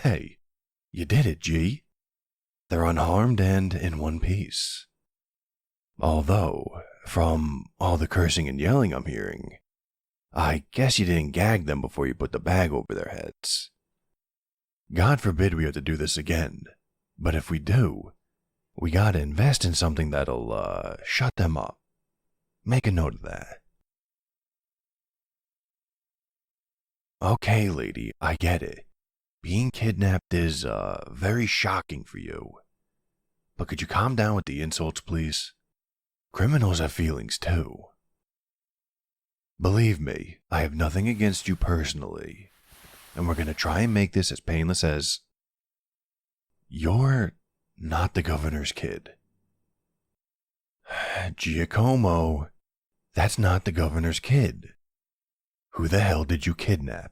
Hey, you did it, G. They're unharmed and in one piece. Although, from all the cursing and yelling I'm hearing, I guess you didn't gag them before you put the bag over their heads. God forbid we have to do this again, but if we do, we gotta invest in something that'll, shut them up. Make a note of that. Okay, lady, I get it. Being kidnapped is, very shocking for you. But could you calm down with the insults, please? Criminals have feelings too. Believe me, I have nothing against you personally, and we're gonna try and make this as painless as... You're not the governor's kid. Giacomo, that's not the governor's kid. Who the hell did you kidnap?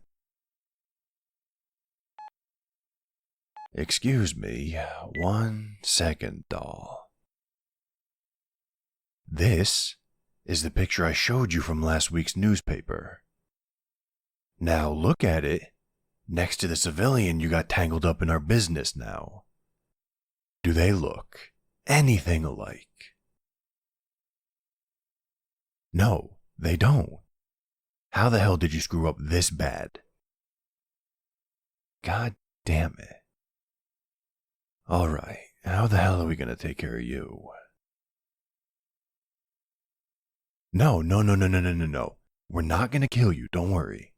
Excuse me, 1 second, doll. This is the picture I showed you from last week's newspaper. Now look at it, next to the civilian you got tangled up in our business now. Do they look anything alike? No, they don't. How the hell did you screw up this bad? God damn it. Alright, how the hell are we gonna take care of you? No. We're not gonna kill you, don't worry.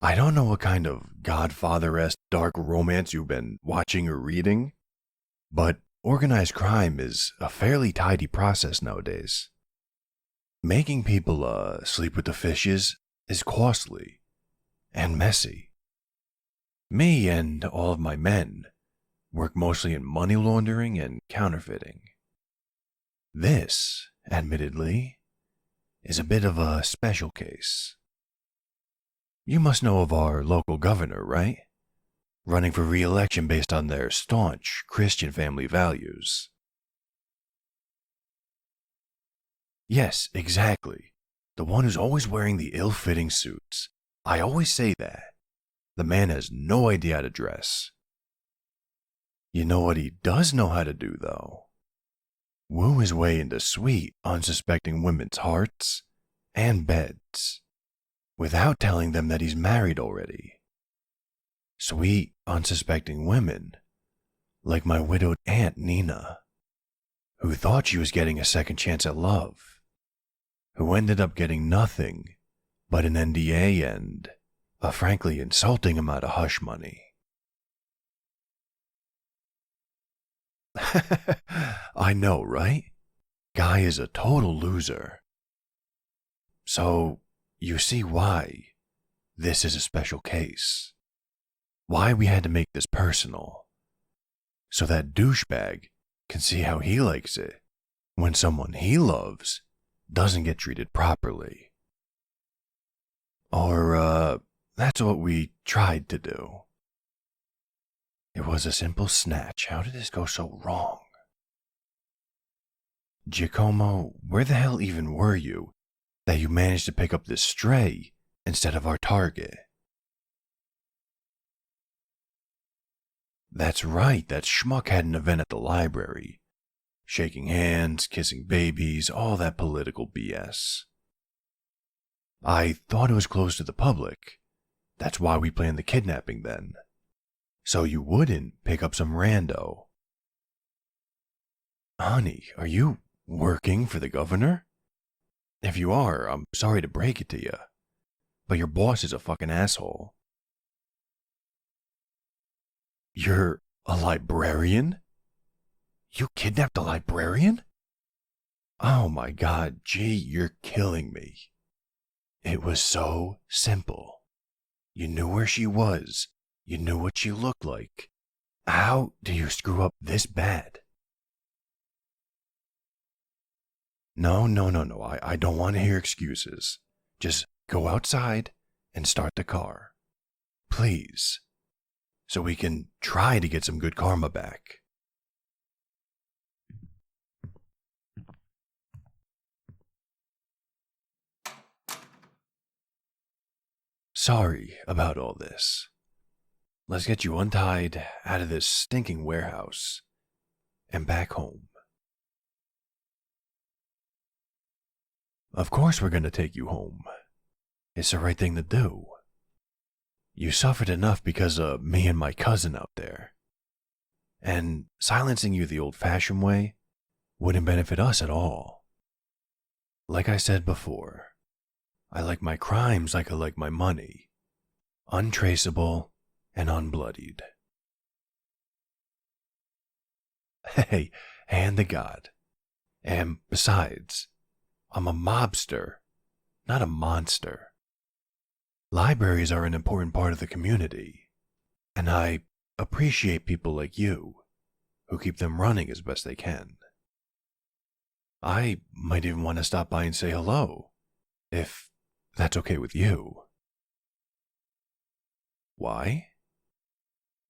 I don't know what kind of Godfather-esque dark romance you've been watching or reading, but organized crime is a fairly tidy process nowadays. Making people, sleep with the fishes is costly and messy. Me and all of my men work mostly in money laundering and counterfeiting. This, admittedly, is a bit of a special case. You must know of our local governor, right? Running for re-election based on their staunch Christian family values. Yes, exactly. The one who's always wearing the ill-fitting suits. I always say that. The man has no idea how to dress. You know what he does know how to do, though? Woo his way into sweet, unsuspecting women's hearts and beds, without telling them that he's married already. Sweet, unsuspecting women, like my widowed Aunt Nina, who thought she was getting a second chance at love, who ended up getting nothing but an NDA and a frankly insulting amount of hush money. I know, right? Guy is a total loser. So, you see why this is a special case. Why we had to make this personal. So that douchebag can see how he likes it when someone he loves doesn't get treated properly. Or, that's what we tried to do. It was a simple snatch. How did this go so wrong? Giacomo, where the hell even were you that you managed to pick up this stray instead of our target? That's right, that schmuck had an event at the library. Shaking hands, kissing babies, all that political BS. I thought it was closed to the public. That's why we planned the kidnapping then. So you wouldn't pick up some rando. Honey, are you working for the governor? If you are, I'm sorry to break it to you, but your boss is a fucking asshole. You're a librarian? You kidnapped a librarian? Oh my god, gee, you're killing me. It was so simple. You knew where she was. You knew what she looked like. How do you screw up this bad? No. I don't want to hear excuses. Just go outside and start the car. Please. So we can try to get some good karma back. Sorry about all this. let's get you untied out of this stinking warehouse and back home. Of course we're gonna take you home. It's the right thing to do. You suffered enough because of me and my cousin out there. And silencing you the old-fashioned way wouldn't benefit us at all. Like I said before, I like my crimes like I like my money. Untraceable and unbloodied. Hey, hand to God. And besides, I'm a mobster, not a monster. Libraries are an important part of the community, and I appreciate people like you who keep them running as best they can. I might even want to stop by and say hello, if that's okay with you. Why?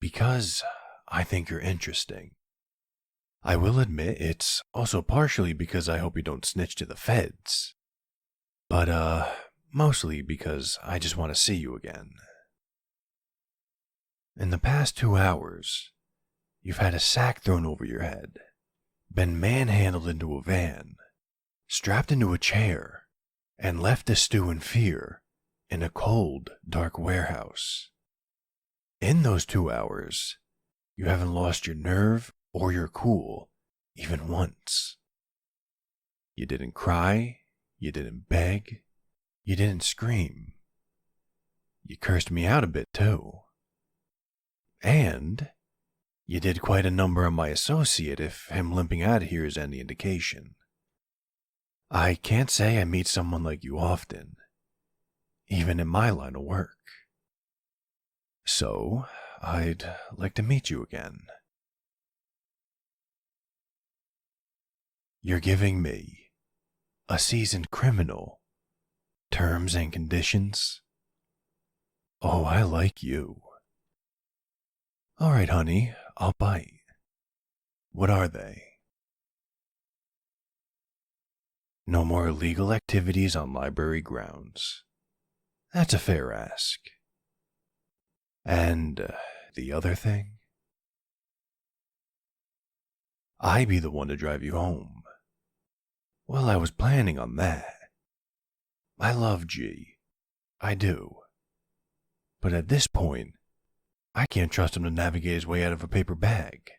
Because I think you're interesting. I will admit it's also partially because I hope you don't snitch to the feds. But, mostly because I just want to see you again. In the past 2 hours, you've had a sack thrown over your head, been manhandled into a van, strapped into a chair, and left to stew in fear in a cold, dark warehouse. In those 2 hours, you haven't lost your nerve or your cool even once. You didn't cry, you didn't beg, you didn't scream. You cursed me out a bit too. And you did quite a number on my associate if him limping out of here is any indication. I can't say I meet someone like you often, even in my line of work. So, I'd like to meet you again. You're giving me, a seasoned criminal, terms and conditions? Oh, I like you. All right, honey, I'll bite. What are they? No more illegal activities on library grounds. That's a fair ask. And the other thing? I be the one to drive you home. Well, I was planning on that. I love G. I do. But at this point, I can't trust him to navigate his way out of a paper bag.